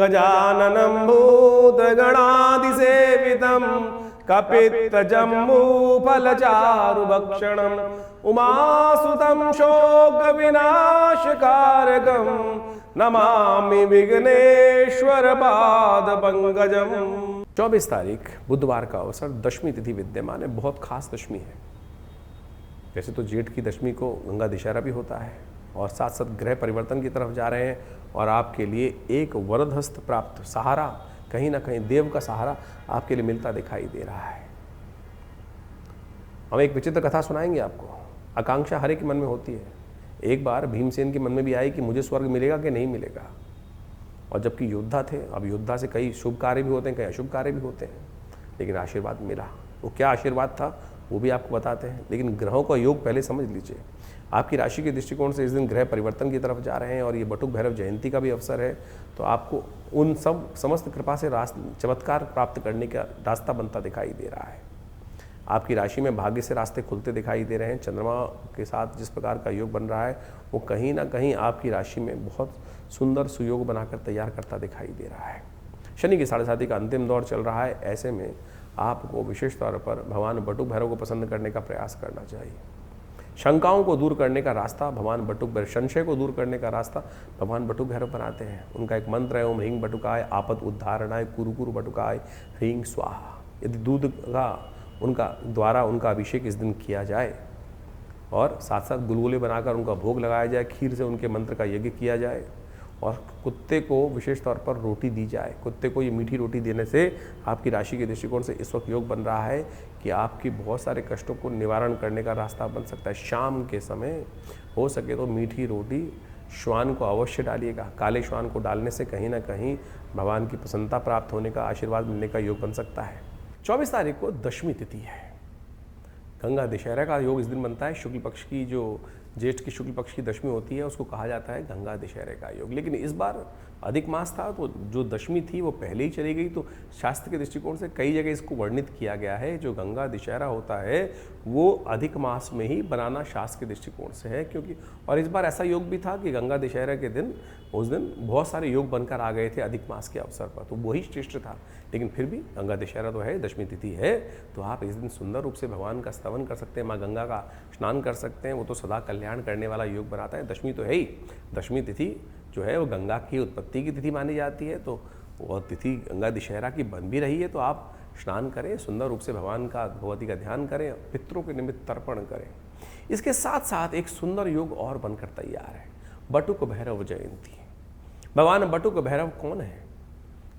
गजाननं भूतगणाधिसेवितं कपित्थजम्बूफलचारुभक्षणम् उमासुतं शोकविनाशकारकं नमामि विघ्नेश्वर पादपंकजम। 24 तारीख बुधवार का अवसर, दशमी तिथि विद्यमान है। बहुत खास दशमी है। वैसे तो जेठ की दशमी को गंगा दशहरा भी होता है और साथ साथ ग्रह परिवर्तन की तरफ जा रहे हैं और आपके लिए एक वरदहस्त प्राप्त सहारा, कहीं ना कहीं देव का सहारा आपके लिए मिलता दिखाई दे रहा है। हम एक विचित्र कथा सुनाएंगे आपको। आकांक्षा हर एक के मन में होती है। एक बार भीमसेन के मन में भी आई कि मुझे स्वर्ग मिलेगा कि नहीं मिलेगा, और जबकि योद्धा थे, अब योद्धा से कई शुभ कार्य भी होते हैं, कई अशुभ कार्य भी होते हैं, लेकिन आशीर्वाद मिला। वो क्या आशीर्वाद था वो भी आपको बताते हैं, लेकिन ग्रहों का योग पहले समझ लीजिए। आपकी राशि के दृष्टिकोण से इस दिन ग्रह परिवर्तन की तरफ जा रहे हैं और ये बटुक भैरव जयंती का भी अवसर है, तो आपको उन सब समस्त कृपा से चमत्कार प्राप्त करने का रास्ता बनता दिखाई दे रहा है। आपकी राशि में भाग्य से रास्ते खुलते दिखाई दे रहे हैं। चंद्रमा के साथ जिस प्रकार का योग बन रहा है वो कहीं ना कहीं आपकी राशि में बहुत सुंदर सुयोग बनाकर तैयार करता दिखाई दे रहा है। शनि की 7.5 का अंतिम दौर चल रहा है। ऐसे में आपको विशेष तौर पर भगवान बटुक भैरव को पसंद करने का प्रयास करना चाहिए। शंकाओं को दूर करने का रास्ता भगवान बटुक भैरव, संशय को दूर करने का रास्ता भगवान बटुक भैरव बनाते हैं। उनका एक मंत्र है, ओम ह्रीं बटुकाय आपद उद्धारणाय कुरु कुरु बटुकाय ह्रीं स्वाहा। यदि दूध का उनका द्वारा उनका अभिषेक इस दिन किया जाए और साथ साथ गुलगुले बनाकर उनका भोग लगाया जाए, खीर से उनके मंत्र का यज्ञ किया जाए और कुत्ते को विशेष तौर पर रोटी दी जाए। कुत्ते को ये मीठी रोटी देने से आपकी राशि के दृष्टिकोण से इस वक्त योग बन रहा है कि आपकी बहुत सारे कष्टों को निवारण करने का रास्ता बन सकता है। शाम के समय हो सके तो मीठी रोटी श्वान को अवश्य डालिएगा। काले श्वान को डालने से कहीं ना कहीं भगवान की प्रसन्नता प्राप्त होने का, आशीर्वाद मिलने का योग बन सकता है। 24 तारीख को दशमी तिथि है। गंगा दशहरा का योग इस दिन बनता है। शुक्ल पक्ष की, जो जेठ की शुक्ल पक्ष की दशमी होती है, उसको कहा जाता है गंगा दशहरे का योग। लेकिन इस बार अधिक मास था, तो जो दशमी थी वो पहले ही चली गई, तो शास्त्र के दृष्टिकोण से कई जगह इसको वर्णित किया गया है। जो गंगा दशहरा होता है वो अधिक मास में ही बनाना शास्त्र के दृष्टिकोण से है, क्योंकि और इस बार ऐसा योग भी था कि गंगा दशहरा के दिन, उस दिन बहुत सारे योग बनकर आ गए थे अधिक मास के अवसर पर, तो वही श्रेष्ठ था। लेकिन फिर भी गंगा दशहरा तो है, दशमी तिथि है, तो आप इस दिन सुंदर रूप से भगवान का स्तवन कर सकते हैं, माँ गंगा का स्नान कर सकते हैं। वो तो सदा कल्याण करने वाला योग बनाता है। दशमी तो है ही। दशमी तिथि जो है वो गंगा की उत्पत्ति की तिथि मानी जाती है, तो वो तिथि गंगा दशहरा की बन भी रही है। तो आप स्नान करें, सुंदर रूप से भगवान का, भगवती का ध्यान करें, पितरों के निमित्त तर्पण करें। इसके साथ साथ एक सुंदर योग और बनकर तैयार है, बटुक भैरव जयंती। भगवान बटुक भैरव कौन है?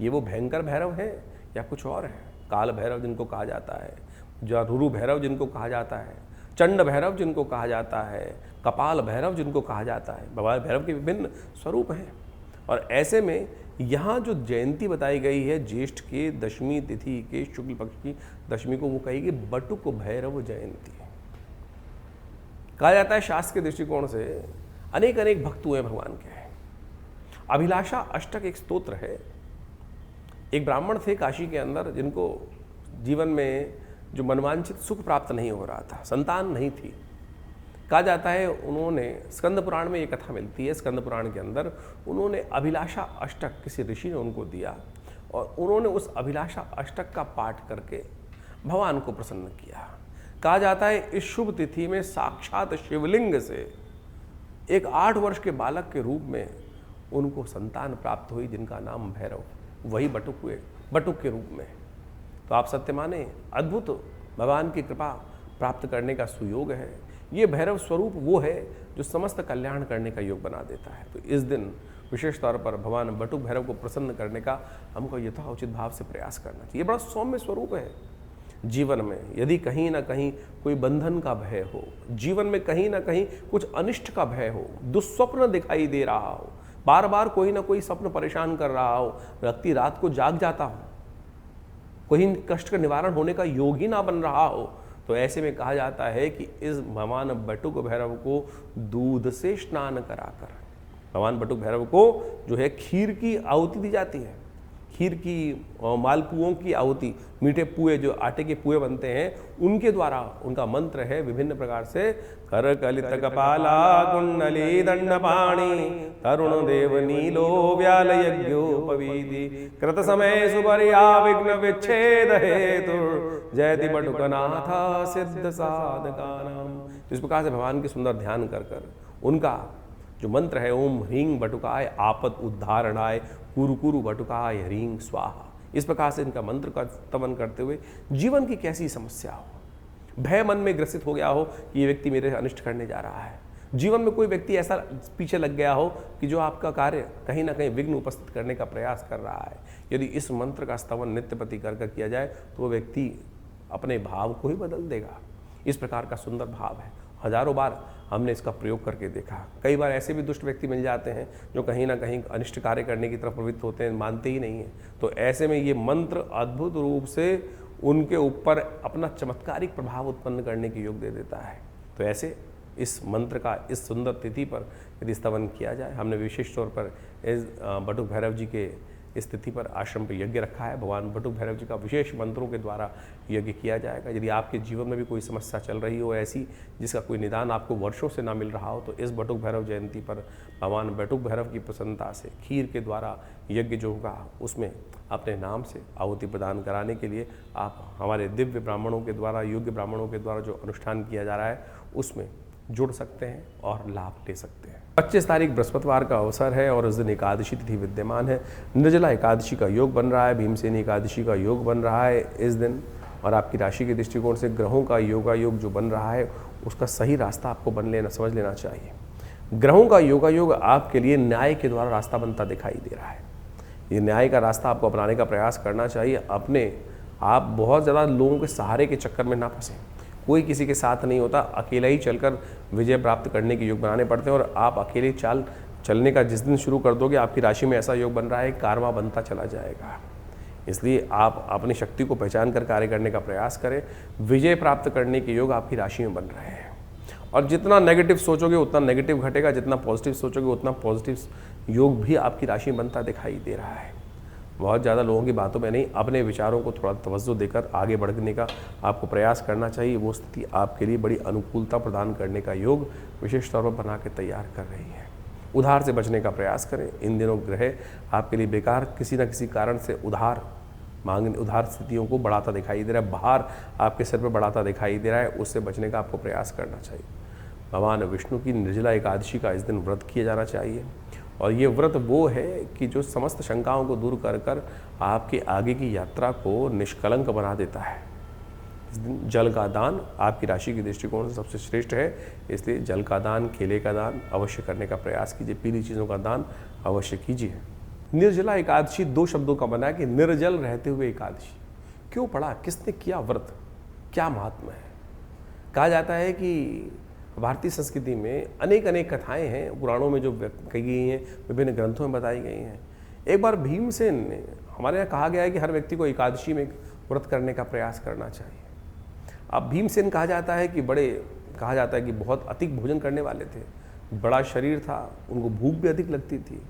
ये वो भयंकर भैरव है या कुछ और है? काल भैरव जिनको कहा जाता है, रुरु भैरव जिनको कहा जाता है, चंड भैरव जिनको कहा जाता है, कपाल भैरव जिनको कहा जाता है। भगवान भैरव के विभिन्न स्वरूप हैं। और ऐसे में यहाँ जो जयंती बताई गई है ज्येष्ठ के दशमी तिथि के शुक्ल पक्ष की दशमी को, वो कहेगी बटुक भैरव जयंती। कहा जाता है शास्त्र के दृष्टिकोण से अनेक अनेक भक्त हुए भगवान के। अभिलाषा अष्टक एक स्तोत्र है। एक ब्राह्मण थे काशी के अंदर, जिनको जीवन में जो मनवांछित सुख प्राप्त नहीं हो रहा था, संतान नहीं थी। कहा जाता है उन्होंने, स्कंद पुराण में ये कथा मिलती है, स्कंद पुराण के अंदर उन्होंने अभिलाषा अष्टक किसी ऋषि ने उनको दिया और उन्होंने उस अभिलाषा अष्टक का पाठ करके भगवान को प्रसन्न किया। कहा जाता है इस शुभ तिथि में साक्षात शिवलिंग से एक 8 वर्ष के बालक के रूप में उनको संतान प्राप्त हुई, जिनका नाम भैरव, वही बटुक हुए, बटुक के रूप में। तो आप सत्य माने, अद्भुत भगवान की कृपा प्राप्त करने का सुयोग है। ये भैरव स्वरूप वो है जो समस्त कल्याण करने का योग बना देता है। तो इस दिन विशेष तौर पर भगवान बटुक भैरव को प्रसन्न करने का हमको यथाउचित भाव से प्रयास करना चाहिए। बड़ा सौम्य स्वरूप है। जीवन में यदि कहीं ना कहीं कोई बंधन का भय हो, जीवन में कहीं ना कहीं कुछ अनिष्ट का भय हो, दुस्वप्न दिखाई दे रहा हो, बार बार कोई ना कोई स्वप्न परेशान कर रहा हो, व्यक्ति रात को जाग जाता हो, कोई कष्ट का निवारण होने का योग ही ना बन रहा हो, तो ऐसे में कहा जाता है कि इस भगवान बटुक भैरव को दूध से स्नान कराकर, भगवान बटुक भैरव को जो है खीर की आहुति दी जाती है। खीर की मालपुओं की आहुति, मीठे पुए जो आटे के पुए बनते हैं उनके द्वारा उनका मंत्र है विभिन्न प्रकार से कर कलित कपाला कुंडली दंडपाणी तरुण देव नीलो व्याल यज्ञोपवीति कृत समय सुपर्या विघ्न विच्छेद हेतु जयति बटुकनाथ सिद्ध साधकानाम। इस प्रकार से भगवान के सुंदर ध्यान कर कर उनका जो मंत्र है ओम ह्रीं बटुकाय आपद उद्धारणाय कुरु कुरु बटुकाय ह्रीं स्वाहा, इस प्रकार से इनका मंत्र का स्तवन करते हुए जीवन की कैसी समस्या हो, भय मन में ग्रसित हो गया हो कि ये व्यक्ति मेरे अनिष्ट करने जा रहा है, जीवन में कोई व्यक्ति ऐसा पीछे लग गया हो कि जो आपका कार्य कहीं ना कहीं विघ्न उपस्थित करने का प्रयास कर रहा है, यदि इस मंत्र का स्तवन नित्य प्रति कर किया जाए तो वो व्यक्ति अपने भाव को ही बदल देगा। इस प्रकार का सुंदर भाव है। हजारों बार हमने इसका प्रयोग करके देखा। कई बार ऐसे भी दुष्ट व्यक्ति मिल जाते हैं जो कहीं ना कहीं अनिष्ट कार्य करने की तरफ प्रवृत्त होते हैं, मानते ही नहीं हैं। तो ऐसे में ये मंत्र अद्भुत रूप से उनके ऊपर अपना चमत्कारिक प्रभाव उत्पन्न करने के योग दे देता है। तो ऐसे इस मंत्र का इस सुंदर तिथि पर यदि स्तवन किया जाए, हमने विशेष तौर पर इस बटुक भैरव जी के इस तिथि पर आश्रम पर यज्ञ रखा है। भगवान बटुक भैरव जी का विशेष मंत्रों के द्वारा यज्ञ किया जाएगा। यदि आपके जीवन में भी कोई समस्या चल रही हो ऐसी जिसका कोई निदान आपको वर्षों से ना मिल रहा हो, तो इस बटुक भैरव जयंती पर भगवान बटुक भैरव की प्रसन्नता से खीर के द्वारा यज्ञ जो होगा उसमें अपने नाम से आहुति प्रदान कराने के लिए आप हमारे दिव्य ब्राह्मणों के द्वारा, योग्य ब्राह्मणों के द्वारा जो अनुष्ठान किया जा रहा है उसमें जुड़ सकते हैं और लाभ ले सकते हैं। 25 तारीख बृहस्पतिवार का अवसर है और उस दिन एकादशी तिथि विद्यमान है। निर्जला एकादशी का योग बन रहा है, भीमसेनी एकादशी का योग बन रहा है इस दिन, और आपकी राशि के दृष्टिकोण से ग्रहों का योगा योग जो बन रहा है उसका सही रास्ता आपको समझ लेना चाहिए। ग्रहों का योगा योग आपके लिए न्याय के द्वारा रास्ता बनता दिखाई दे रहा है। ये न्याय का रास्ता आपको अपनाने का प्रयास करना चाहिए। आप बहुत ज़्यादा लोगों के सहारे के चक्कर में ना फंसें। कोई किसी के साथ नहीं होता, अकेला ही चलकर विजय प्राप्त करने के योग बनाने पड़ते हैं। और आप अकेले चलने का जिस दिन शुरू कर दोगे, आपकी राशि में ऐसा योग बन रहा है कारवां बनता चला जाएगा। इसलिए आप अपनी शक्ति को पहचान कर कार्य करने का प्रयास करें। विजय प्राप्त करने के योग आपकी राशि में बन रहे हैं। और जितना नेगेटिव सोचोगे उतना नेगेटिव घटेगा, जितना पॉजिटिव सोचोगे उतना पॉजिटिव योग भी आपकी राशि में बनता दिखाई दे रहा है। बहुत ज़्यादा लोगों की बातों में नहीं, अपने विचारों को थोड़ा तवज्जो देकर आगे बढ़ने का आपको प्रयास करना चाहिए। वो स्थिति आपके लिए बड़ी अनुकूलता प्रदान करने का योग विशेष तौर पर बना के तैयार कर रही है। उधार से बचने का प्रयास करें। इन दिनों ग्रह आपके लिए बेकार किसी न किसी कारण से उधार स्थितियों को बढ़ाता दिखाई दे रहा है, भार आपके सिर पर बढ़ाता दिखाई दे रहा है, उससे बचने का आपको प्रयास करना चाहिए। भगवान विष्णु की निर्जला एकादशी का इस दिन व्रत किया जाना चाहिए। और ये व्रत वो है कि जो समस्त शंकाओं को दूर कर कर आपके आगे की यात्रा को निष्कलंक बना देता है। इस दिन जल का दान आपकी राशि के दृष्टिकोण से सबसे श्रेष्ठ है, इसलिए जल का दान, केले का दान अवश्य करने का प्रयास कीजिए। पीली चीज़ों का दान अवश्य कीजिए। निर्जला एकादशी 2 शब्दों का बना है कि निर्जल रहते हुए एकादशी क्यों पड़ा, किसने किया व्रत, क्या महात्मा है। कहा जाता है कि भारतीय संस्कृति में अनेक कथाएं हैं, पुराणों में जो कही गई हैं, विभिन्न ग्रंथों में बताई गई हैं। एक बार भीमसेन ने, हमारे यहाँ कहा गया है कि हर व्यक्ति को एकादशी में व्रत करने का प्रयास करना चाहिए। अब भीमसेन कहा जाता है कि बहुत अधिक भोजन करने वाले थे, बड़ा शरीर था, उनको भूख भी अधिक लगती थी।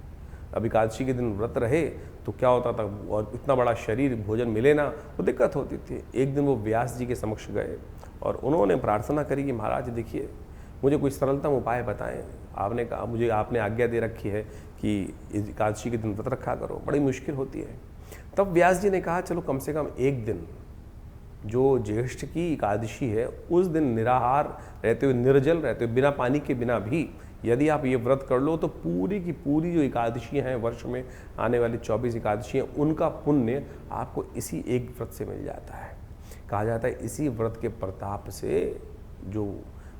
अब एकादशी के दिन व्रत रहे तो क्या होता था, और इतना बड़ा शरीर, भोजन मिले ना तो दिक्कत होती थी। एक दिन वो व्यास जी के समक्ष गए और उन्होंने प्रार्थना करी कि महाराज देखिए, मुझे कोई सरलतम उपाय बताएं। आपने आज्ञा दे रखी है कि एकादशी के दिन व्रत रखा करो, बड़ी मुश्किल होती है। तब व्यास जी ने कहा चलो कम से कम एक दिन, जो ज्येष्ठ की एकादशी है उस दिन निराहार रहते हुए, निर्जल रहते हुए, बिना पानी के बिना भी यदि आप ये व्रत कर लो तो पूरी की पूरी जो एकादशियाँ हैं, वर्ष में आने वाली 24 एकादशियाँ, उनका पुण्य आपको इसी एक व्रत से मिल जाता है। कहा जाता है इसी व्रत के प्रताप से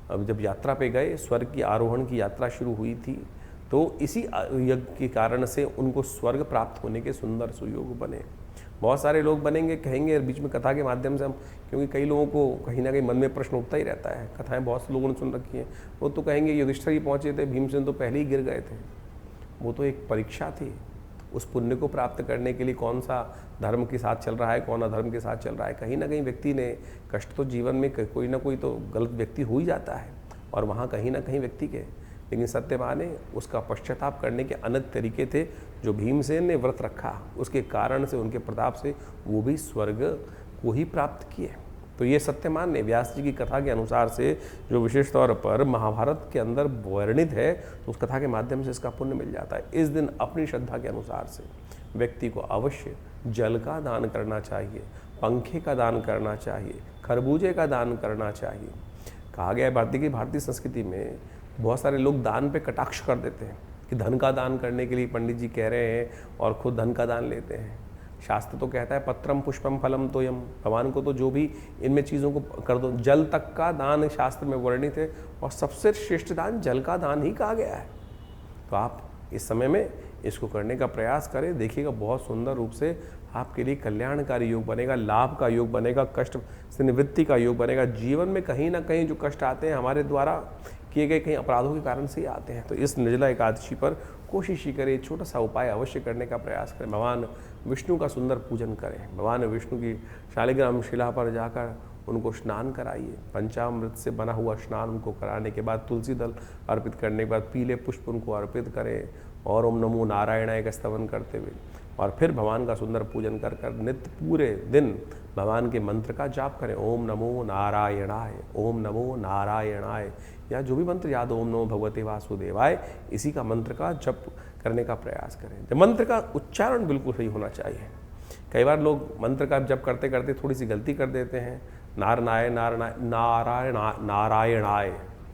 अब जब यात्रा पे गए, स्वर्ग की आरोहण की यात्रा शुरू हुई थी, तो इसी यज्ञ के कारण से उनको स्वर्ग प्राप्त होने के सुंदर सुयोग बने। बहुत सारे लोग बनेंगे, कहेंगे बीच में कथा के माध्यम से हम, क्योंकि कई लोगों को कहीं ना कहीं मन में प्रश्न उठता ही रहता है, कथाएं बहुत से लोगों ने सुन रखी हैं, वो तो कहेंगे युधिष्ठिर ही पहुँचे थे, भीमसेन तो पहले ही गिर गए थे। वो तो एक परीक्षा थी। उस पुण्य को प्राप्त करने के लिए कौन सा धर्म के साथ चल रहा है, कौन अधर्म के साथ चल रहा है, कहीं ना कहीं व्यक्ति ने कष्ट तो जीवन में कोई ना कोई तो गलत व्यक्ति हो ही जाता है, और वहाँ कहीं ना कहीं व्यक्ति के, लेकिन सत्य माने उसका पश्चाताप करने के अनेक तरीके थे जो भीमसेन ने व्रत रखा उसके कारण से, उनके प्रताप से वो भी स्वर्ग को ही प्राप्त किए। तो ये सत्यमान ने व्यास जी की कथा के अनुसार से जो विशेष तौर पर महाभारत के अंदर वर्णित है, तो उस कथा के माध्यम से इसका पुण्य मिल जाता है। इस दिन अपनी श्रद्धा के अनुसार से व्यक्ति को अवश्य जल का दान करना चाहिए, पंखे का दान करना चाहिए, खरबूजे का दान करना चाहिए। कहा गया है भारतीय संस्कृति में बहुत सारे लोग दान पे कटाक्ष कर देते हैं कि धन का दान करने के लिए पंडित जी कह रहे हैं और खुद धन का दान लेते हैं। शास्त्र तो कहता है पत्रम पुष्पम फलम तोयम, भगवान को तो जो भी इनमें चीज़ों को कर दो। जल तक का दान शास्त्र में वर्णित है और सबसे श्रेष्ठ दान जल का दान ही कहा गया है। तो आप इस समय में इसको करने का प्रयास करें, देखिएगा बहुत सुंदर रूप से आपके लिए कल्याणकारी योग बनेगा, लाभ का योग बनेगा, कष्ट से निवृत्ति का योग बनेगा। जीवन में कहीं ना कहीं जो कष्ट आते हैं हमारे द्वारा किए गए कहीं अपराधों के कारण से ही आते हैं। तो इस निर्जला एकादशी पर कोशिश ही करें, छोटा सा उपाय अवश्य करने का प्रयास करें। भगवान विष्णु का सुंदर पूजन करें, भगवान विष्णु की शालिग्राम शिला पर जाकर उनको स्नान कराइए। पंचामृत से बना हुआ स्नान उनको कराने के बाद तुलसी दल अर्पित करने के बाद पीले पुष्प उनको अर्पित करें और ओम नमो नारायणाय का स्तवन करते हुए और फिर भगवान का सुंदर पूजन कर कर नित्य पूरे दिन भगवान के मंत्र का जाप करें। ओम नमो नारायणाय, ओम नमो नारायणाय, या जो भी मंत्र याद, ओम नमो भगवते वासुदेवाय, इसी का मंत्र का जप करने का प्रयास करें। जब मंत्र का उच्चारण बिल्कुल सही होना चाहिए। कई बार लोग मंत्र का जप करते करते थोड़ी सी गलती कर देते हैं। नारायण नारायणाय,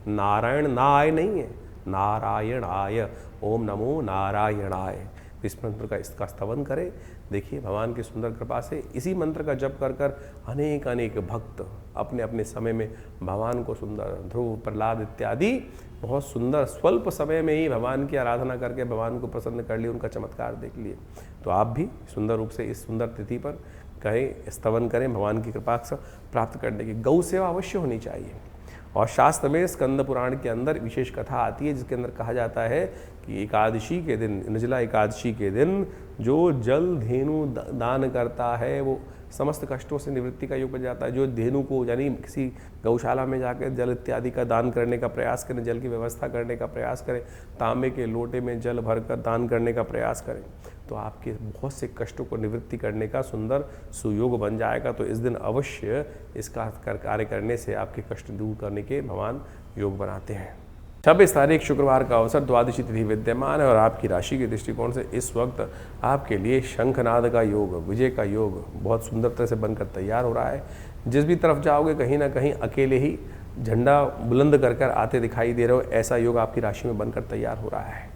नारायण नाय नहीं है, नारायणाय, ओम नमो नारायणाय। इस मंत्र का इसका स्तवन करें। देखिए भगवान की सुंदर कृपा से इसी मंत्र का जप कर कर अनेक अनेक भक्त अपने अपने समय में भगवान को सुंदर, ध्रुव, प्रहलाद इत्यादि बहुत सुंदर स्वल्प समय में ही भगवान की आराधना करके भगवान को प्रसन्न कर लिए, उनका चमत्कार देख लिए। तो आप भी सुंदर रूप से इस सुंदर तिथि पर कहें, स्तवन करें भगवान की कृपा से प्राप्त करने की। गौ सेवा अवश्य होनी चाहिए। और शास्त्र में स्कंद पुराण के अंदर विशेष कथा आती है जिसके अंदर कहा जाता है कि एकादशी के दिन, निर्जला एकादशी के दिन जो जल धेनु दान करता है वो समस्त कष्टों से निवृत्ति का योग बन जाता है। जो धेनु को यानी किसी गौशाला में जाकर जल इत्यादि का दान करने का प्रयास करें, जल की व्यवस्था करने का प्रयास करें, तांबे के लोटे में जल भरकर दान करने का प्रयास करें, तो आपके बहुत से कष्टों को निवृत्ति करने का सुंदर सुयोग बन जाएगा। तो इस दिन अवश्य इसका कार्य करने से आपके कष्ट दूर करने के भगवान योग बनाते हैं। 26 तारीख शुक्रवार का अवसर, द्वादशी तिथि विद्यमान है और आपकी राशि के दृष्टिकोण से इस वक्त आपके लिए शंखनाद का योग, विजय का योग बहुत सुंदर तरह से बनकर तैयार हो रहा है। जिस भी तरफ जाओगे कहीं ना कहीं अकेले ही झंडा बुलंद कर कर आते दिखाई दे रहे हो, ऐसा योग आपकी राशि में बनकर तैयार हो रहा है।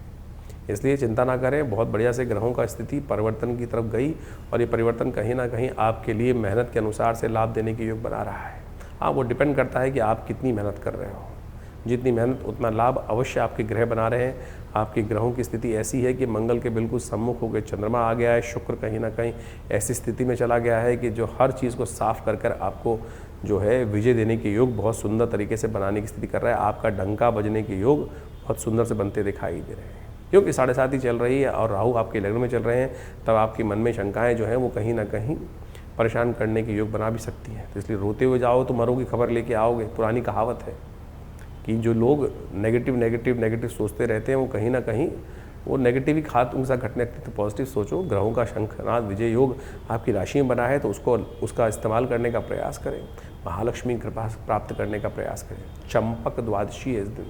इसलिए चिंता ना करें, बहुत बढ़िया से ग्रहों का स्थिति परिवर्तन की तरफ गई और ये परिवर्तन कहीं ना कहीं आपके लिए मेहनत के अनुसार से लाभ देने के योग बना रहा है। हाँ, वो डिपेंड करता है कि आप कितनी मेहनत कर रहे हो। जितनी मेहनत उतना लाभ अवश्य आपके ग्रह बना रहे हैं। आपकी ग्रहों की स्थिति ऐसी है कि मंगल के बिल्कुल सम्मुख होकर चंद्रमा आ गया है, शुक्र कहीं ना कहीं ऐसी स्थिति में चला गया है कि जो हर चीज़ को साफ कर कर आपको जो है विजय देने के योग बहुत सुंदर तरीके से बनाने की स्थिति कर रहा है। आपका डंका बजने के योग बहुत सुंदर से बनते दिखाई दे रहे हैं। क्योंकि 7.5 चल रही है और राहु आपके लग्न में चल रहे हैं, तब आपके मन में शंकाएँ जो हैं वो कहीं ना कहीं परेशान करने के योग बना भी सकती हैं। तो इसलिए रोते हुए जाओ तो मरो की खबर लेके आओगे। पुरानी कहावत है कि जो लोग नेगेटिव सोचते रहते हैं वो कहीं ना कहीं वो नेगेटिव ही खाद उनके साथ घटने लगती है। तो पॉजिटिव सोचो। ग्रहों का शंखनाद विजय योग आपकी राशि में बना है तो उसका इस्तेमाल करने का प्रयास करें। महालक्ष्मी कृपा प्राप्त करने का प्रयास करें। चंपक द्वादशी है इस दिन।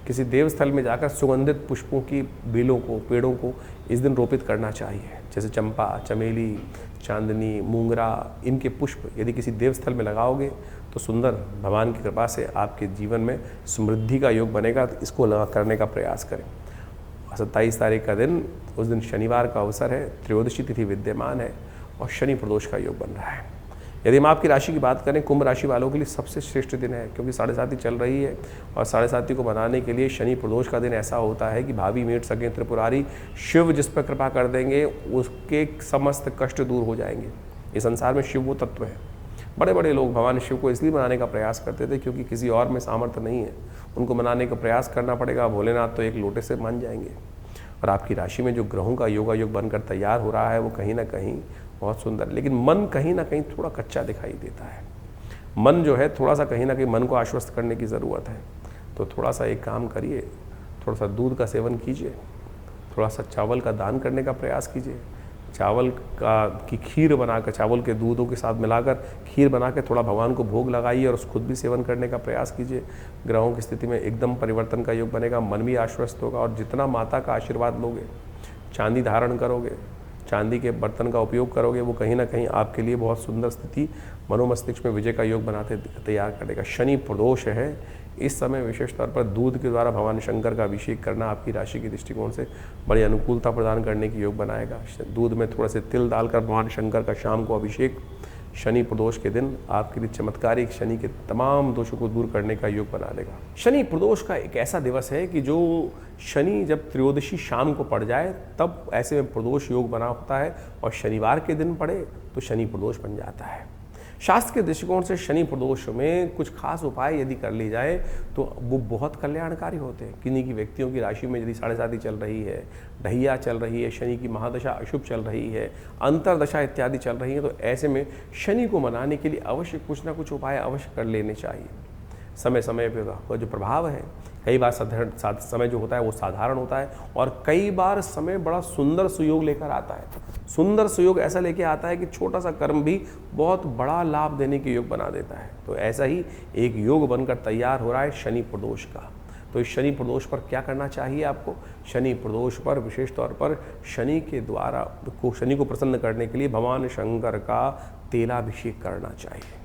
किसी देवस्थल में जाकर सुगंधित पुष्पों की बेलों को, पेड़ों को इस दिन रोपित करना चाहिए। जैसे चंपा, चमेली, चांदनी, मूंगरा, इनके पुष्प यदि किसी देवस्थल में लगाओगे तो सुंदर भगवान की कृपा से आपके जीवन में समृद्धि का योग बनेगा। तो इसको करने का प्रयास करें। 27 तारीख का दिन, उस दिन शनिवार का अवसर है, त्रयोदशी तिथि विद्यमान है और शनि प्रदोष का योग बन रहा है। यदि हम आपकी राशि की बात करें, कुंभ राशि वालों के लिए सबसे श्रेष्ठ दिन है क्योंकि 7.5 चल रही है और 7.5 को बनाने के लिए शनि प्रदोष का दिन ऐसा होता है कि भाभी मीट सके त्रिपुरारी, शिव जिस पर कृपा कर देंगे उसके समस्त कष्ट दूर हो जाएंगे। इस संसार में शिव वो तत्व है। बड़े बड़े लोग भगवान शिव को इसलिए मनाने का प्रयास करते थे क्योंकि किसी और में सामर्थ्य नहीं है, उनको मनाने का प्रयास करना पड़ेगा। भोलेनाथ तो एक लोटे से मान जाएंगे। और आपकी राशि में जो ग्रहों का योगा योग बनकर तैयार हो रहा है वो कहीं ना कहीं बहुत सुंदर, लेकिन मन कहीं ना कहीं थोड़ा कच्चा दिखाई देता है। मन जो है थोड़ा सा कहीं ना कहीं मन को आश्वस्त करने की ज़रूरत है। तो थोड़ा सा एक काम करिए, थोड़ा सा दूध का सेवन कीजिए, थोड़ा सा चावल का दान करने का प्रयास कीजिए। चावल की खीर बनाकर, चावल के दूधों के साथ मिलाकर खीर बना के थोड़ा भगवान को भोग लगाइए और उस खुद भी सेवन करने का प्रयास कीजिए। ग्रहों की स्थिति में एकदम परिवर्तन का योग बनेगा, मन भी आश्वस्त होगा और जितना माता का आशीर्वाद लोगे, चांदी धारण करोगे, चांदी के बर्तन का उपयोग करोगे, वो कहीं ना कहीं आपके लिए बहुत सुंदर स्थिति मनोमस्तिष्क में विजय का योग बनाते तैयार करेगा। शनि प्रदोष है, इस समय विशेष तौर पर दूध के द्वारा भगवान शंकर का अभिषेक करना आपकी राशि के दृष्टिकोण से बड़ी अनुकूलता प्रदान करने की योग बनाएगा। दूध में थोड़ा से तिल डालकर भगवान शंकर का शाम को अभिषेक शनि प्रदोष के दिन आपके लिए चमत्कारिक शनि के तमाम दोषों को दूर करने का योग बना देगा। शनि प्रदोष का एक ऐसा दिवस है कि जो शनि जब त्रयोदशी शाम को पड़ जाए तब ऐसे में प्रदोष योग बना होता है और शनिवार के दिन पड़े तो शनि प्रदोष बन जाता है। शास्त्र के दृष्टिकोण से शनि प्रदोष में कुछ खास उपाय यदि कर ली जाए तो वो बहुत कल्याणकारी होते हैं। किन्हीं की व्यक्तियों की राशि में यदि 7.5 चल रही है, ढैया चल रही है, शनि की महादशा अशुभ चल रही है, अंतरदशा इत्यादि चल रही है, तो ऐसे में शनि को मनाने के लिए अवश्य कुछ ना कुछ उपाय अवश्य कर लेने चाहिए। समय समय पर जो प्रभाव है, कई बार समय जो होता है वो साधारण होता है और कई बार समय बड़ा सुंदर सुयोग लेकर आता है। सुंदर सुयोग ऐसा लेके आता है कि छोटा सा कर्म भी बहुत बड़ा लाभ देने के योग बना देता है। तो ऐसा ही एक योग बनकर तैयार हो रहा है शनि प्रदोष का। तो इस शनि प्रदोष पर क्या करना चाहिए आपको? शनि प्रदोष पर विशेष तौर पर शनि के द्वारा शनि को प्रसन्न करने के लिए भगवान शंकर का तेलाभिषेक करना चाहिए।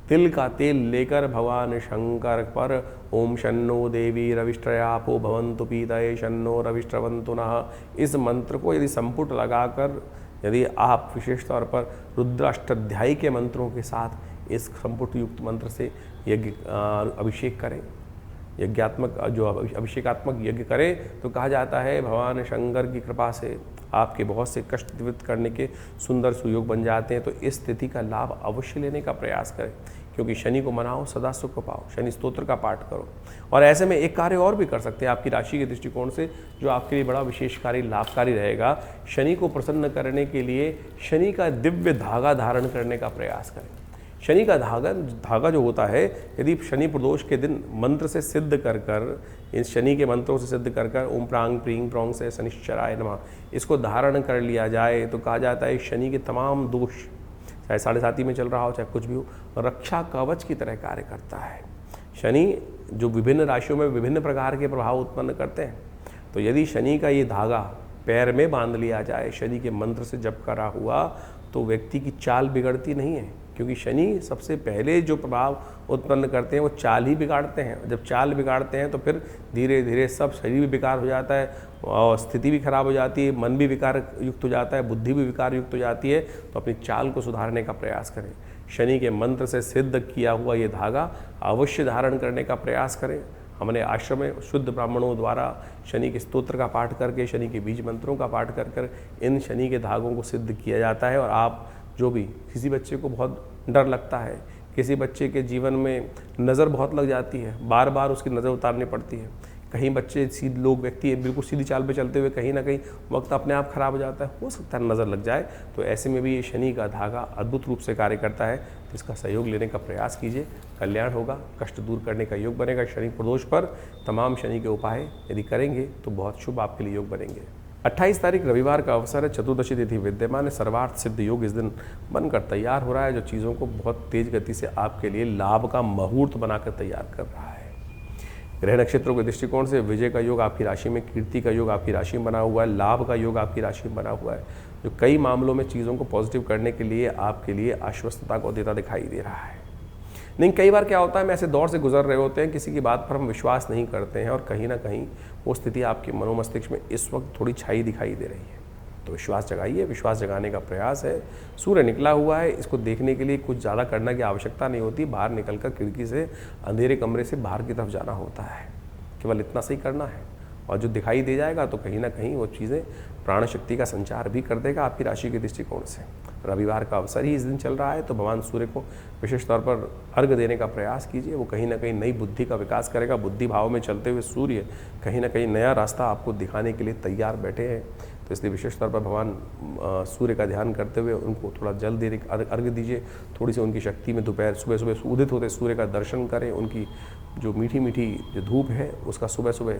तिल का तेल लेकर भगवान शंकर पर ओम शन्नो देवी रविष्ट्रयापो भवन्तु पीतये शन्नो रविष्ट्रवन्तु नः, इस मंत्र को यदि संपुट लगाकर यदि आप विशेष तौर पर रुद्राष्टाध्यायी के मंत्रों के साथ इस संपुट युक्त मंत्र से यज्ञ अभिषेक करें, यज्ञात्मक जो अभिषेकात्मक यज्ञ करें, तो कहा जाता है भगवान शंकर की कृपा से आपके बहुत से कष्ट निवृत्त करने के सुंदर सुयोग बन जाते हैं। तो इस स्थिति का लाभ अवश्य लेने का प्रयास करें, क्योंकि शनि को मनाओ, सदा सुख को पाओ। शनि स्तोत्र का पाठ करो और ऐसे में एक कार्य और भी कर सकते हैं आपकी राशि के दृष्टिकोण से जो आपके लिए बड़ा विशेषकारी लाभकारी रहेगा। शनि को प्रसन्न करने के लिए शनि का दिव्य धागा धारण करने का प्रयास करें। शनि का धागा जो होता है, यदि शनि प्रदोष के दिन मंत्र से सिद्ध कर इस शनि के मंत्रों से सिद्ध कर ओम प्रांग प्रींग प्रोंग से शनिश्चराय नमः इसको धारण कर लिया जाए तो कहा जाता है शनि के तमाम दोष, चाहे 7.5 में चल रहा हो चाहे कुछ भी हो, रक्षा कवच की तरह कार्य करता है। शनि जो विभिन्न राशियों में विभिन्न प्रकार के प्रभाव उत्पन्न करते हैं, तो यदि शनि का ये धागा पैर में बांध लिया जाए शनि के मंत्र से जप करा हुआ, तो व्यक्ति की चाल बिगड़ती नहीं है, क्योंकि शनि सबसे पहले जो प्रभाव उत्पन्न करते हैं वो चाल ही बिगाड़ते हैं। जब चाल बिगाड़ते हैं तो फिर धीरे धीरे सब शरीर भी विकार हो जाता है और स्थिति भी खराब हो जाती है, मन भी विकार युक्त हो जाता है, बुद्धि भी विकार युक्त हो जाती है। तो अपनी चाल को सुधारने का प्रयास करें। शनि के मंत्र से सिद्ध किया हुआ ये धागा अवश्य धारण करने का प्रयास करें। हमने आश्रम में शुद्ध ब्राह्मणों द्वारा शनि के स्तोत्र का पाठ करके, शनि के बीज मंत्रों का पाठ कर इन शनि के धागों को सिद्ध किया जाता है। और आप जो भी किसी बच्चे को बहुत डर लगता है, किसी बच्चे के जीवन में नज़र बहुत लग जाती है, बार बार उसकी नज़र उतारनी पड़ती है, कहीं बच्चे सीधे लोग व्यक्ति बिल्कुल सीधी चाल पे चलते हुए कहीं ना कहीं वक्त अपने आप खराब हो जाता है, हो सकता है नज़र लग जाए। तो ऐसे में भी ये शनि का धागा अद्भुत रूप से कार्य करता है। तो इसका सहयोग लेने का प्रयास कीजिए, कल्याण होगा, कष्ट दूर करने का योग बनेगा। शनि प्रदोष पर तमाम शनि के उपाय यदि करेंगे तो बहुत शुभ आपके लिए योग बनेंगे। 28 तारीख रविवार का अवसर है, चतुर्दशी तिथि विद्यमान है, सर्वार्थ सिद्ध योग इस दिन बनकर तैयार हो रहा है, जो चीज़ों को बहुत तेज गति से आपके लिए लाभ का मुहूर्त बनाकर तैयार कर रहा है। ग्रह नक्षत्रों के दृष्टिकोण से विजय का योग आपकी राशि में, कीर्ति का योग आपकी राशि में बना हुआ है, लाभ का योग आपकी राशि में बना हुआ है, जो कई मामलों में चीज़ों को पॉजिटिव करने के लिए आपके लिए आश्वस्तता को देता दिखाई दे रहा है। लेकिन कई बार क्या होता है, हम ऐसे दौर से गुजर रहे होते हैं, किसी की बात पर हम विश्वास नहीं करते हैं और कहीं ना कहीं वो स्थिति आपके मनोमस्तिष्क में इस वक्त थोड़ी छाई दिखाई दे रही है। तो विश्वास जगाइए, विश्वास जगाने का प्रयास है। सूर्य निकला हुआ है, इसको देखने के लिए कुछ ज़्यादा करने की आवश्यकता नहीं होती। बाहर निकलकर खिड़की से अंधेरे कमरे से बाहर की तरफ जाना होता है, केवल इतना सही करना है और जो दिखाई दे जाएगा तो कहीं ना कहीं वो चीज़ें प्राण शक्ति का संचार भी कर देगा आपकी राशि के दृष्टिकोण से। रविवार का अवसर ही इस दिन चल रहा है, तो भगवान सूर्य को विशेष तौर पर अर्घ देने का प्रयास कीजिए। वो कहीं ना कहीं नई बुद्धि का विकास करेगा। बुद्धि भाव में चलते हुए सूर्य कहीं ना कहीं नया रास्ता आपको दिखाने के लिए तैयार बैठे हैं। तो इसलिए विशेष तौर पर भगवान सूर्य का ध्यान करते हुए उनको थोड़ा जल दे अर्घ दीजिए। थोड़ी सी उनकी शक्ति में दोपहर सुबह सुबह उदित होते सूर्य का दर्शन करें। उनकी जो मीठी मीठी जो धूप है उसका सुबह सुबह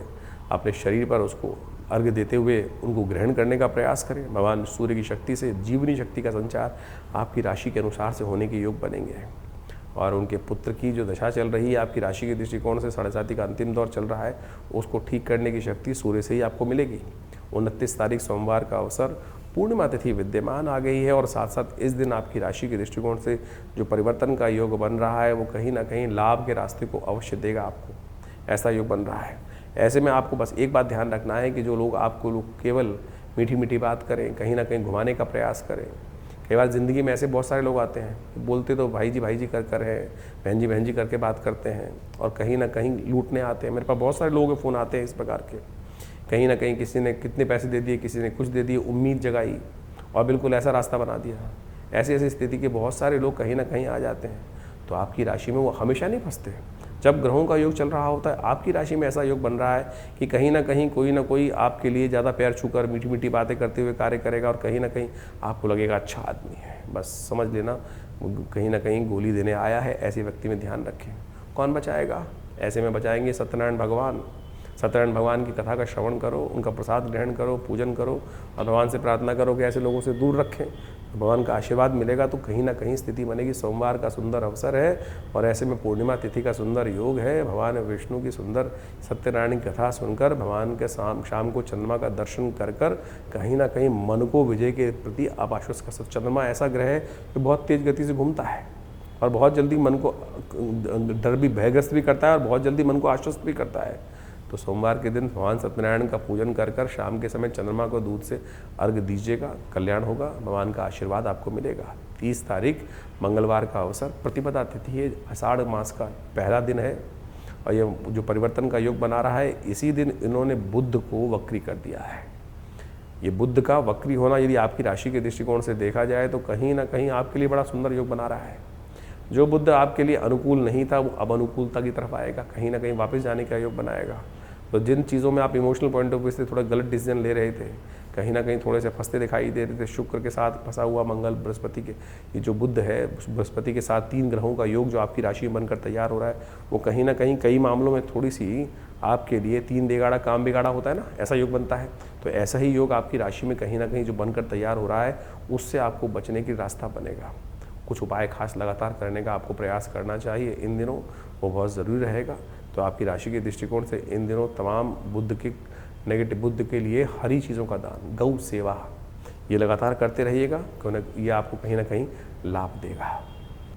अपने शरीर पर उसको अर्घ्य देते हुए उनको ग्रहण करने का प्रयास करें। भगवान सूर्य की शक्ति से जीवनी शक्ति का संचार आपकी राशि के अनुसार से होने के योग बनेंगे। और उनके पुत्र की जो दशा चल रही है आपकी राशि के दृष्टिकोण से 7.5 का अंतिम दौर चल रहा है, उसको ठीक करने की शक्ति सूर्य से ही आपको मिलेगी। 29 तारीख सोमवार का अवसर, पूर्णिमा तिथि विद्यमान आ गई है और साथ साथ इस दिन आपकी राशि के दृष्टिकोण से जो परिवर्तन का योग बन रहा है वो कहीं ना कहीं लाभ के रास्ते को अवश्य देगा आपको, ऐसा योग बन रहा है। ऐसे में आपको बस एक बात ध्यान रखना है कि जो लोग आपको केवल मीठी मीठी बात करें, कहीं ना कहीं घुमाने का प्रयास करें। कई बार ज़िंदगी में ऐसे बहुत सारे लोग आते हैं, बोलते तो भाई जी कर है, बहन जी करके बात करते हैं और कहीं ना कहीं लूटने आते हैं। मेरे पास बहुत सारे लोगों के फ़ोन आते हैं इस प्रकार के, कहीं ना कहीं किसी ने कितने पैसे दे दिए, किसी ने कुछ दे दिए, उम्मीद जगाई और बिल्कुल ऐसा रास्ता बना दिया। ऐसी स्थिति के बहुत सारे लोग कहीं ना कहीं आ जाते हैं। तो आपकी राशि में वो हमेशा नहीं फंसते। जब ग्रहों का योग चल रहा होता है, आपकी राशि में ऐसा योग बन रहा है कि कहीं ना कहीं कोई ना कोई आपके लिए ज़्यादा पैर छूकर मीठी मीठी बातें करते हुए कार्य करेगा और कहीं ना कहीं आपको लगेगा अच्छा आदमी है। बस समझ लेना कहीं ना कहीं गोली देने आया है, ऐसे व्यक्ति में ध्यान रखें। कौन बचाएगा? ऐसे में बचाएंगे सत्यनारायण भगवान। सत्यनारायण भगवान की कथा का श्रवण करो, उनका प्रसाद ग्रहण करो, पूजन करो और भगवान से प्रार्थना करो कि ऐसे लोगों से दूर रखें। भगवान का आशीर्वाद मिलेगा तो कहीं ना कहीं स्थिति बनेगी। सोमवार का सुंदर अवसर है और ऐसे में पूर्णिमा तिथि का सुंदर योग है। भगवान विष्णु की सुंदर सत्यनारायण की कथा सुनकर, भगवान के शाम को चंद्रमा का दर्शन कर कहीं ना कहीं मन को विजय के प्रति आप आश्वस्त कर सकते। चंद्रमा ऐसा ग्रह है जो बहुत तेज गति से घूमता है और बहुत जल्दी मन को डर भी भयग्रस्त भी करता है और बहुत जल्दी मन को आश्वस्त भी करता है। तो सोमवार के दिन भगवान सत्यनारायण का पूजन कर शाम के समय चंद्रमा को दूध से अर्घ दीजिएगा, कल्याण होगा, भगवान का आशीर्वाद आपको मिलेगा। 30 तारीख मंगलवार का अवसर, प्रतिपदा तिथि है, आषाढ़ मास का पहला दिन है और ये जो परिवर्तन का योग बना रहा है, इसी दिन इन्होंने बुध को वक्री कर दिया है। ये बुध का वक्री होना यदि आपकी राशि के दृष्टिकोण से देखा जाए तो कहीं ना कहीं आपके लिए बड़ा सुंदर योग बना रहा है। जो बुध आपके लिए अनुकूल नहीं था वो अब अनुकूलता की तरफ आएगा, कहीं ना कहीं वापस जाने का योग बनाएगा। तो जिन चीज़ों में आप इमोशनल पॉइंट ऑफ व्यू से थोड़ा गलत डिसीजन ले रहे थे, कहीं ना कहीं थोड़े से फंसते दिखाई दे रहे थे, शुक्र के साथ फंसा हुआ मंगल, बृहस्पति के, ये जो बुध है बृहस्पति के साथ 3 ग्रहों का योग जो आपकी राशि में बनकर तैयार हो रहा है, वो कहीं ना कहीं कई मामलों में थोड़ी सी आपके लिए 3 देगाड़ा काम बिगाड़ा होता है ना, ऐसा योग बनता है। तो ऐसा ही योग आपकी राशि में कहीं ना कहीं जो बनकर तैयार हो रहा है, उससे आपको बचने की रास्ता बनेगा। कुछ उपाय खास लगातार करने का आपको प्रयास करना चाहिए इन दिनों, वो बहुत ज़रूरी रहेगा। तो आपकी राशि के दृष्टिकोण से इन दिनों तमाम बुध के नेगेटिव बुध के लिए हरी चीज़ों का दान, गौ सेवा, ये लगातार करते रहिएगा, क्योंकि ये आपको कहीं ना कहीं लाभ देगा।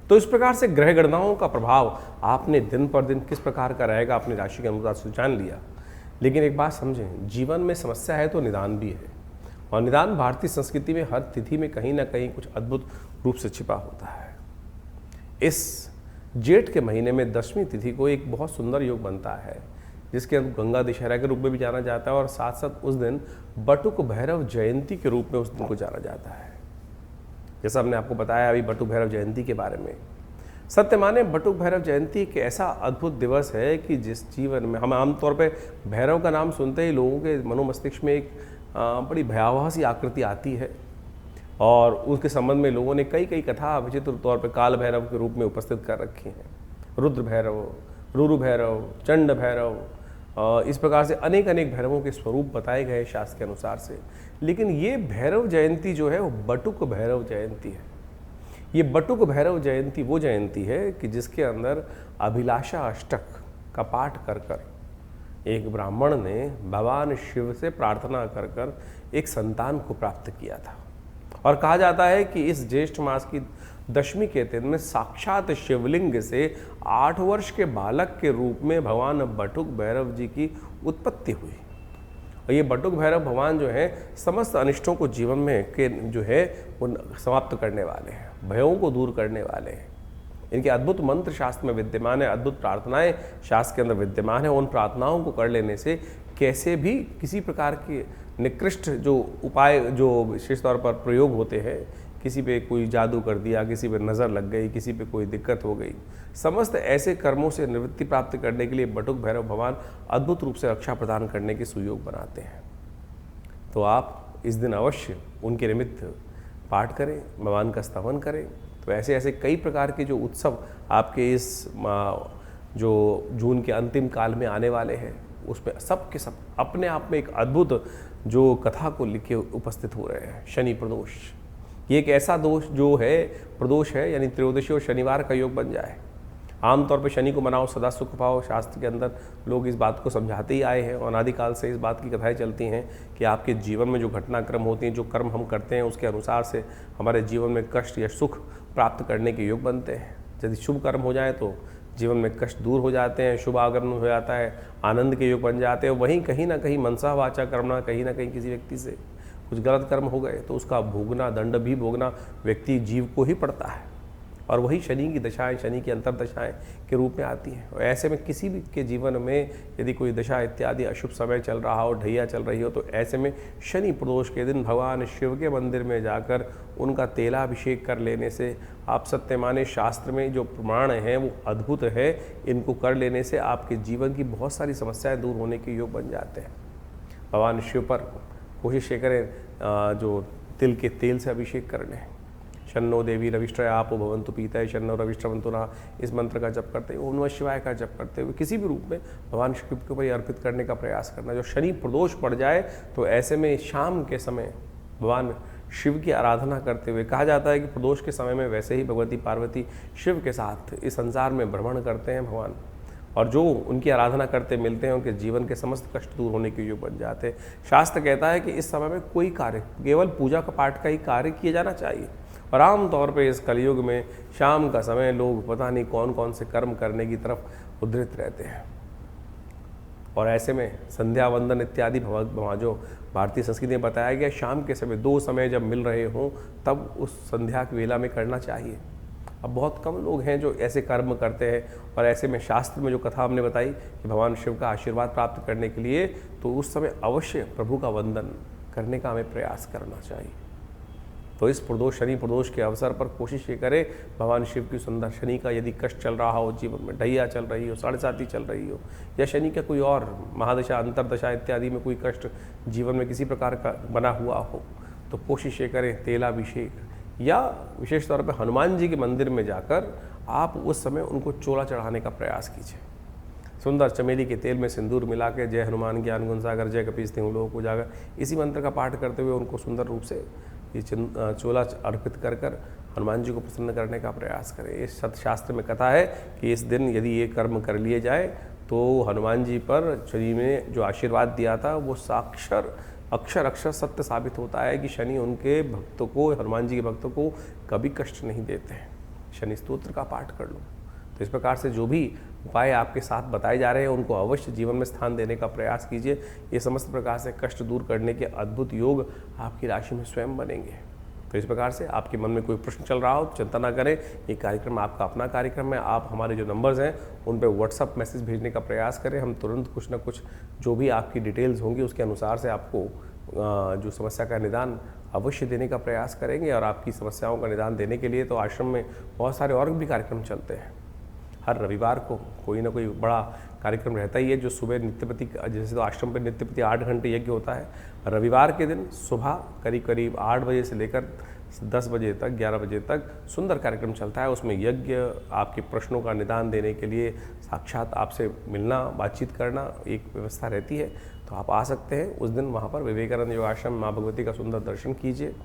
तो इस प्रकार से ग्रह गणनाओं का प्रभाव आपने दिन पर दिन किस प्रकार का रहेगा अपनी राशि के अनुसार से जान लिया। लेकिन एक बात समझें, जीवन में समस्या है तो निदान भी है और निदान भारतीय संस्कृति में हर तिथि में कहीं ना कहीं कुछ अद्भुत रूप से छिपा होता है। इस जेठ के महीने में 10वीं तिथि को एक बहुत सुंदर योग बनता है जिसके गंगा दशहरा के रूप में भी जाना जाता है और साथ साथ उस दिन बटुक भैरव जयंती के रूप में उस दिन को जाना जाता है। जैसा हमने आपको बताया अभी बटुक भैरव जयंती के बारे में, सत्य माने बटुक भैरव जयंती एक ऐसा अद्भुत दिवस है कि जिस जीवन में हम आमतौर पर भैरव का नाम सुनते ही लोगों के मनोमस्तिष्क में एक बड़ी भयावह सी आकृति आती है और उसके संबंध में लोगों ने कई कथा विचित्र तौर पर काल भैरव के रूप में उपस्थित कर रखी हैं। रुद्र भैरव, रुरु भैरव, चंड भैरव, इस प्रकार से अनेक भैरवों के स्वरूप बताए गए शास्त्र के अनुसार से। लेकिन ये भैरव जयंती जो है वो बटुक भैरव जयंती है। ये बटुक भैरव जयंती वो जयंती है कि जिसके अंदर अभिलाषा अष्टक का पाठ कर एक ब्राह्मण ने भगवान शिव से प्रार्थना कर एक संतान को प्राप्त किया था। और कहा जाता है कि इस ज्येष्ठ मास की 10वीं के दिन में साक्षात शिवलिंग से 8 वर्ष के बालक के रूप में भगवान बटुक भैरव जी की उत्पत्ति हुई। और ये बटुक भैरव भगवान जो है समस्त अनिष्टों को जीवन में के जो है वो समाप्त करने वाले हैं, भयों को दूर करने वाले हैं। इनके अद्भुत मंत्र शास्त्र में विद्यमान है, अद्भुत प्रार्थनाएं शास्त्र के अंदर विद्यमान है। उन प्रार्थनाओं को कर लेने से कैसे भी किसी प्रकार के निकृष्ट जो उपाय जो विशेष तौर पर प्रयोग होते हैं, किसी पे कोई जादू कर दिया, किसी पे नज़र लग गई, किसी पे कोई दिक्कत हो गई, समस्त ऐसे कर्मों से निवृत्ति प्राप्त करने के लिए बटुक भैरव भगवान अद्भुत रूप से रक्षा प्रदान करने के सुयोग बनाते हैं। तो आप इस दिन अवश्य उनके निमित्त पाठ करें, भगवान का स्तवन करें। तो ऐसे कई प्रकार के जो उत्सव आपके इस जो जून के अंतिम काल में आने वाले हैं, उसमें सब के सब अपने आप में एक अद्भुत जो कथा को लिखे उपस्थित हो रहे हैं। शनि प्रदोष, ये एक ऐसा दोष जो है, प्रदोष है, यानी त्रयोदशी और शनिवार का योग बन जाए। आमतौर पे शनि को मनाओ सदा सुख पाओ, शास्त्र के अंदर लोग इस बात को समझाते ही आए हैं और अनादिकाल से इस बात की कथाएं चलती हैं कि आपके जीवन में जो घटनाक्रम होती हैं, जो कर्म हम करते हैं, उसके अनुसार से हमारे जीवन में कष्ट या सुख प्राप्त करने के योग बनते हैं। यदि शुभ कर्म हो जाए तो जीवन में कष्ट दूर हो जाते हैं, शुभ आगमन हो जाता है, आनंद के योग बन जाते हैं। वहीं कहीं ना कहीं मनसा वाचा कर्मणा, कहीं ना कहीं किसी व्यक्ति से कुछ गलत कर्म हो गए तो उसका भोगना, दंड भी भोगना व्यक्ति जीव को ही पड़ता है। और वही शनि की दशाएं, शनि की अंतर्दशाएं के रूप में आती हैं। और ऐसे में किसी भी के जीवन में यदि कोई दशा इत्यादि अशुभ समय चल रहा हो, ढैया चल रही हो, तो ऐसे में शनि प्रदोष के दिन भगवान शिव के मंदिर में जाकर उनका तेलाभिषेक कर लेने से, आप सत्य माने शास्त्र में जो प्रमाण हैं वो अद्भुत है, इनको कर लेने से आपके जीवन की बहुत सारी समस्याएं दूर होने के योग बन जाते हैं। भगवान शिव पर कोशिश ये करें जो तिल के तेल से अभिषेक करने। शन्नो देवी रविष्ट्रय आपो भवन्तु पीतय शन्नो रविष्ट्रवन्तु नः, इस मंत्र का जप करते हुए, ओम नमः शिवाय का जप करते हुए किसी भी रूप में भगवान शिव के ऊपर अर्पित करने का प्रयास करना। जो शनि प्रदोष पड़ जाए तो ऐसे में शाम के समय भगवान शिव की आराधना करते हुए, कहा जाता है कि प्रदोष के समय में वैसे ही भगवती पार्वती शिव के साथ इस संसार में भ्रमण करते हैं भगवान, और जो उनकी आराधना करते मिलते हैं उनके जीवन के समस्त कष्ट दूर होने के योग बन जाते हैं। शास्त्र कहता है कि इस समय में कोई कार्य, केवल पूजा का पाठ का ही कार्य किया जाना चाहिए। और आमतौर पे इस कलयुग में शाम का समय लोग पता नहीं कौन कौन से कर्म करने की तरफ उद्धृत रहते हैं। और ऐसे में संध्या वंदन इत्यादि जो भारतीय संस्कृति में बताया गया, शाम के समय 2 समय जब मिल रहे हों तब उस संध्या की वेला में करना चाहिए। अब बहुत कम लोग हैं जो ऐसे कर्म करते हैं। और ऐसे में शास्त्र में जो कथा हमने बताई कि भगवान शिव का आशीर्वाद प्राप्त करने के लिए तो उस समय अवश्य प्रभु का वंदन करने का हमें प्रयास करना चाहिए। तो इस प्रदोष, शनि प्रदोष के अवसर पर कोशिश ये करें भगवान शिव की सुंदर, शनि का यदि कष्ट चल रहा हो, जीवन में ढैया चल रही हो, 7.5 चल रही हो, या शनि का कोई और महादशा, अंतरदशा इत्यादि में कोई कष्ट जीवन में किसी प्रकार का बना हुआ हो, तो कोशिश ये करें तेलाभिषेक, या विशेष तौर पर हनुमान जी के मंदिर में जाकर आप उस समय उनको चोला चढ़ाने का प्रयास कीजिए। सुंदर चमेली के तेल में सिंदूर मिला के जय हनुमान ज्ञान गुण सागर जय कपीस तिहुँ लोक उजागर, इसी मंत्र का पाठ करते हुए उनको सुंदर रूप से ये चोला अर्पित कर कर हनुमान जी को प्रसन्न करने का प्रयास करें। इस शास्त्र में कथा है कि इस दिन यदि ये कर्म कर लिए जाए तो हनुमान जी पर शनि ने जो आशीर्वाद दिया था वो अक्षर सत्य साबित होता है कि शनि उनके भक्तों को, हनुमान जी के भक्तों को कभी कष्ट नहीं देते हैं। शनि स्तोत्र का पाठ कर लो। तो इस प्रकार से जो भी उपाय आपके साथ बताए जा रहे हैं उनको अवश्य जीवन में स्थान देने का प्रयास कीजिए। ये समस्त प्रकार से कष्ट दूर करने के अद्भुत योग आपकी राशि में स्वयं बनेंगे। तो इस प्रकार से आपके मन में कोई प्रश्न चल रहा हो तो चिंता ना करें, ये कार्यक्रम आपका अपना कार्यक्रम है। आप हमारे जो नंबर्स हैं उन पर व्हाट्सअप मैसेज भेजने का प्रयास करें। हम तुरंत कुछ ना कुछ जो भी आपकी डिटेल्स होंगी उसके अनुसार से आपको जो समस्या का निदान अवश्य देने का प्रयास करेंगे। और आपकी समस्याओं का निदान देने के लिए तो आश्रम में बहुत सारे और भी कार्यक्रम चलते हैं। हर रविवार को कोई ना कोई बड़ा कार्यक्रम रहता ही है जो सुबह नित्यपति, जैसे तो आश्रम पर नित्यपति 8 घंटे यज्ञ होता है। रविवार के दिन सुबह करीब 8 बजे से लेकर 10 बजे तक, 11 बजे तक सुंदर कार्यक्रम चलता है। उसमें यज्ञ, आपके प्रश्नों का निदान देने के लिए साक्षात आपसे मिलना, बातचीत करना एक व्यवस्था रहती है। तो आप आ सकते हैं उस दिन वहाँ पर विवेकानंद योगाश्रम माँ भगवती का सुंदर दर्शन कीजिए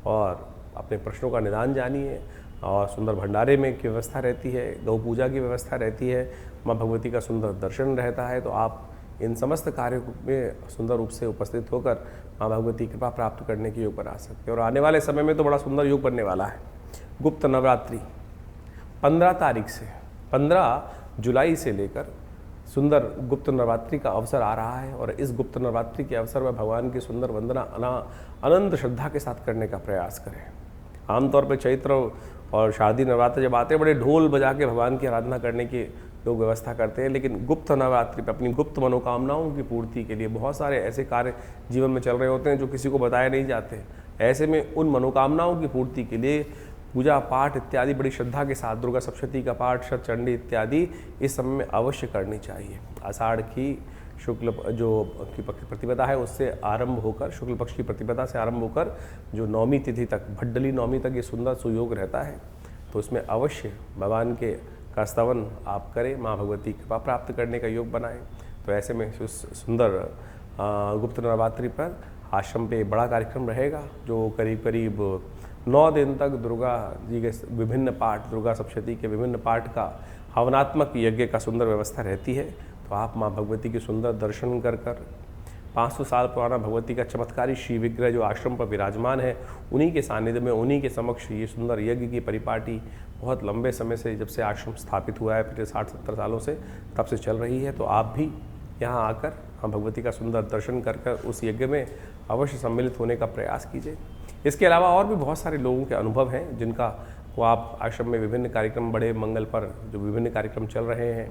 और अपने प्रश्नों का निदान जानिए। और सुंदर भंडारे में की व्यवस्था रहती है, गौ पूजा की व्यवस्था रहती है, माँ भगवती का सुंदर दर्शन रहता है। तो आप इन समस्त कार्यों में सुंदर रूप से उपस्थित होकर माँ भगवती कृपा प्राप्त करने के योग बना सकते हैं। और आने वाले समय में तो बड़ा सुंदर योग बनने वाला है। गुप्त नवरात्रि 15 तारीख से 15 जुलाई से लेकर सुंदर गुप्त नवरात्रि का अवसर आ रहा है। और इस गुप्त नवरात्रि के अवसर में भगवान की सुंदर वंदना अनंत श्रद्धा के साथ करने का प्रयास करें। आमतौर पर चैत्र और शारदीय नवरात्र जब आते हैं बड़े ढोल बजा के भगवान की आराधना करने की लोग व्यवस्था करते हैं, लेकिन गुप्त नवरात्रि पर अपनी गुप्त मनोकामनाओं की पूर्ति के लिए बहुत सारे ऐसे कार्य जीवन में चल रहे होते हैं जो किसी को बताए नहीं जाते। ऐसे में उन मनोकामनाओं की पूर्ति के लिए पूजा पाठ इत्यादि बड़ी श्रद्धा के साथ, दुर्गा सप्तशती का पाठ, शतचंडी इत्यादि इस समय में अवश्य करनी चाहिए। आषाढ़ की शुक्ल जो की प्रतिपदा है उससे आरंभ होकर, शुक्ल पक्ष की प्रतिपदा से आरंभ होकर जो 9वीं तिथि तक, भड्डली 9वीं तक ये सुंदर सुयोग रहता है। तो इसमें अवश्य भगवान के का स्तवन आप करें, माँ भगवती कृपा प्राप्त करने का योग बनाएं। तो ऐसे में सुंदर गुप्त नवरात्रि पर आश्रम पे बड़ा कार्यक्रम रहेगा, जो करीब करीब 9 दिन तक दुर्गा जी के विभिन्न पाठ, दुर्गा सप्तशती के विभिन्न पाठ का हवनात्मक यज्ञ का सुंदर व्यवस्था रहती है। तो आप माँ भगवती के सुंदर दर्शन कर 500 साल पुराना भगवती का चमत्कारी श्री विग्रह जो आश्रम पर विराजमान है, उन्हीं के सानिध्य में, उन्हीं के समक्ष ये सुंदर यज्ञ की परिपाटी बहुत लंबे समय से, जब से आश्रम स्थापित हुआ है पिछले 60-70 सालों से, तब से चल रही है। तो आप भी यहाँ आकर हम भगवती का सुंदर दर्शन कर उस यज्ञ में अवश्य सम्मिलित होने का प्रयास कीजिए। इसके अलावा और भी बहुत सारे लोगों के अनुभव हैं जिनका वो आप आश्रम में विभिन्न कार्यक्रम, बड़े मंगल पर जो विभिन्न कार्यक्रम चल रहे हैं,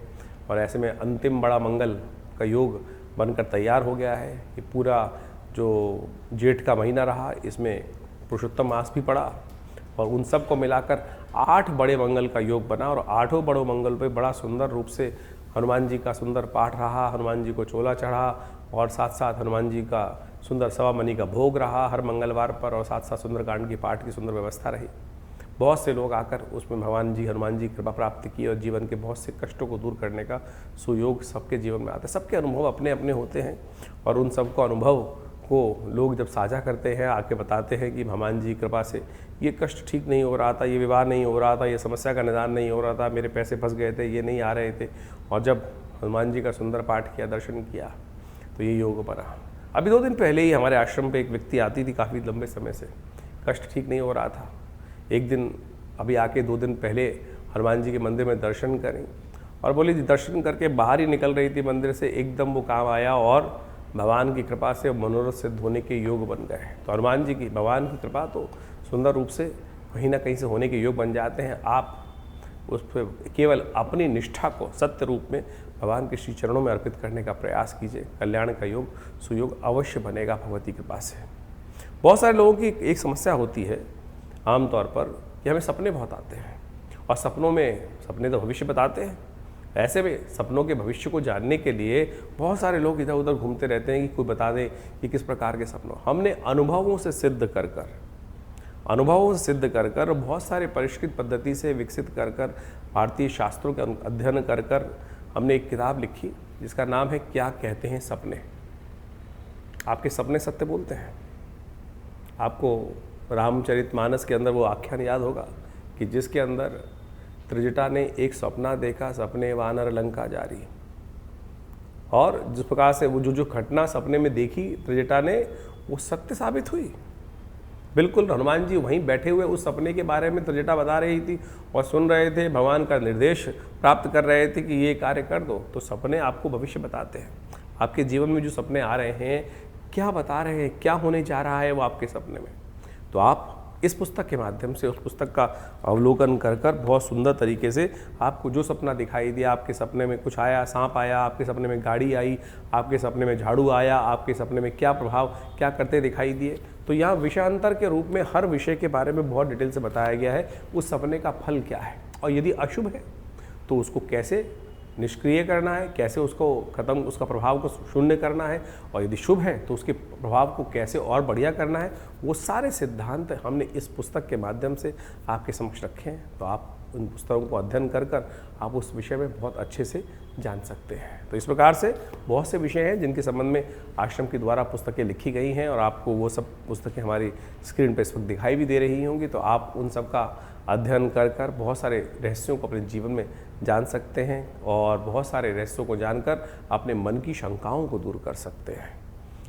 और ऐसे में अंतिम बड़ा मंगल का योग बनकर तैयार हो गया है। ये पूरा जो जेठ का महीना रहा, इसमें पुरुषोत्तम मास भी पड़ा, और उन सब को मिलाकर 8 बड़े मंगल का योग बना, और 8 बड़ों मंगल पे बड़ा सुंदर रूप से हनुमान जी का सुंदर पाठ रहा, हनुमान जी को चोला चढ़ा, और साथ साथ हनुमान जी का सुंदर सवा मनी का भोग रहा हर मंगलवार पर, और साथ साथ सुंदरकांड की पाठ की सुंदर व्यवस्था रही। बहुत से लोग आकर उसमें भगवान जी, हनुमान जी कृपा प्राप्त की, और जीवन के बहुत से कष्टों को दूर करने का सुयोग सबके जीवन में आता है। सबके अनुभव अपने अपने होते हैं, और उन सबको अनुभव को लोग जब साझा करते हैं, आके बताते हैं कि भगवान जी कृपा से ये कष्ट ठीक नहीं हो रहा था, ये विवाह नहीं हो रहा था, ये समस्या का निदान नहीं हो रहा था, मेरे पैसे फंस गए थे, ये नहीं आ रहे थे, और जब हनुमान जी का सुंदर पाठ किया, दर्शन किया, तो ये योग बना। अभी 2 दिन पहले ही हमारे आश्रम पे एक व्यक्ति आती थी, काफ़ी लंबे समय से कष्ट ठीक नहीं हो रहा था। एक दिन अभी आके 2 दिन पहले हनुमान जी के मंदिर में दर्शन करें, और बोली जी दर्शन करके बाहर ही निकल रही थी मंदिर से, एकदम वो काम आया, और भगवान की कृपा से मनोरथ सिद्ध होने के योग बन गए। तो हनुमान जी की, भगवान की कृपा तो सुंदर रूप से कहीं ना कहीं से होने के योग बन जाते हैं। आप उस पर केवल अपनी निष्ठा को सत्य रूप में भगवान के श्री चरणों में अर्पित करने का प्रयास कीजिए, कल्याण का योग, सुयोग अवश्य बनेगा भगवती कृपा से। बहुत सारे लोगों की एक समस्या होती है आमतौर पर कि हमें सपने बहुत आते हैं, और सपने तो भविष्य बताते हैं। ऐसे में सपनों के भविष्य को जानने के लिए बहुत सारे लोग इधर उधर घूमते रहते हैं कि कोई बता दे कि किस प्रकार के सपनों। हमने अनुभवों से सिद्ध कर बहुत सारे परिष्कृत पद्धति से विकसित कर भारतीय शास्त्रों के अध्ययन कर हमने एक किताब लिखी जिसका नाम है क्या कहते हैं सपने। आपके सपने सत्य बोलते हैं। आपको रामचरितमानस के अंदर वो आख्यान याद होगा कि जिसके अंदर त्रिजटा ने एक सपना देखा, सपने वानर लंका जारी, और जिस प्रकार से वो जो घटना सपने में देखी त्रिजटा ने, वो सत्य साबित हुई। बिल्कुल हनुमान जी वहीं बैठे हुए उस सपने के बारे में त्रिजटा बता रही थी और सुन रहे थे, भगवान का निर्देश प्राप्त कर रहे थे कि ये कार्य कर दो। तो सपने आपको भविष्य बताते हैं। आपके जीवन में जो सपने आ रहे हैं, क्या बता रहे हैं, क्या होने जा रहा है वो आपके सपने में। तो आप इस पुस्तक के माध्यम से उस पुस्तक का अवलोकन कर बहुत सुंदर तरीके से आपको जो सपना दिखाई दिया, आपके सपने में कुछ आया, सांप आया, आपके सपने में गाड़ी आई, आपके सपने में झाड़ू आया, आपके सपने में क्या प्रभाव क्या करते दिखाई दिए, तो यहाँ विषयांतर के रूप में हर विषय के बारे में बहुत डिटेल से बताया गया है। उस सपने का फल क्या है, और यदि अशुभ है तो उसको कैसे निष्क्रिय करना है, कैसे उसको खत्म, उसका प्रभाव को शून्य करना है, और यदि शुभ है तो उसके प्रभाव को कैसे और बढ़िया करना है, वो सारे सिद्धांत हमने इस पुस्तक के माध्यम से आपके समक्ष रखे हैं। तो आप उन पुस्तकों को अध्ययन कर आप उस विषय में बहुत अच्छे से जान सकते हैं। तो इस प्रकार से बहुत से विषय हैं जिनके संबंध में आश्रम के द्वारा पुस्तकें लिखी गई हैं, और आपको वो सब पुस्तकें हमारी स्क्रीन पर इस वक्त दिखाई भी दे रही होंगी। तो आप उन सब का अध्ययन कर बहुत सारे रहस्यों को अपने जीवन में जान सकते हैं, और बहुत सारे रहस्यों को जानकर अपने मन की शंकाओं को दूर कर सकते हैं।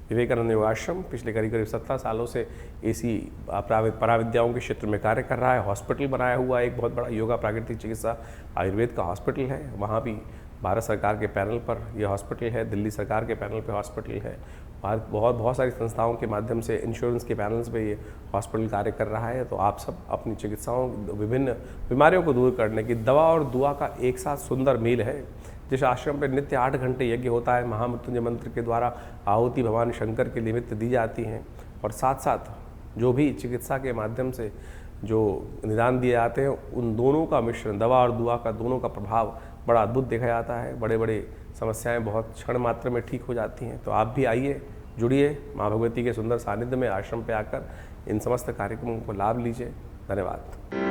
विवेकानंद योगाश्रम पिछले करीब 17 सालों से इसी पराविद्याओं के क्षेत्र में कार्य कर रहा है। हॉस्पिटल बनाया हुआ है, एक बहुत बड़ा योगा प्राकृतिक चिकित्सा आयुर्वेद का हॉस्पिटल है। वहाँ भी भारत सरकार के पैनल पर यह हॉस्पिटल है, दिल्ली सरकार के पैनल पर हॉस्पिटल है, बहुत सारी संस्थाओं के माध्यम से, इंश्योरेंस के पैनल्स पे ये हॉस्पिटल कार्य कर रहा है। तो आप सब अपनी चिकित्साओं, विभिन्न बीमारियों को दूर करने की दवा और दुआ का एक साथ सुंदर मेल है। जिस आश्रम पे नित्य 8 घंटे यज्ञ होता है, महामृत्युंजय मंत्र के द्वारा आहुति भगवान शंकर के निमित्त दी जाती हैं, और साथ साथ जो भी चिकित्सा के माध्यम से जो निदान दिए जाते हैं, उन दोनों का मिश्रण, दवा और दुआ का दोनों का प्रभाव बड़ा अद्भुत देखा जाता है। बड़े बड़े समस्याएं बहुत क्षण मात्र में ठीक हो जाती हैं। तो आप भी आइए, जुड़िए माँ भगवती के सुंदर सानिध्य में, आश्रम पे आकर इन समस्त कार्यक्रमों को लाभ लीजिए। धन्यवाद।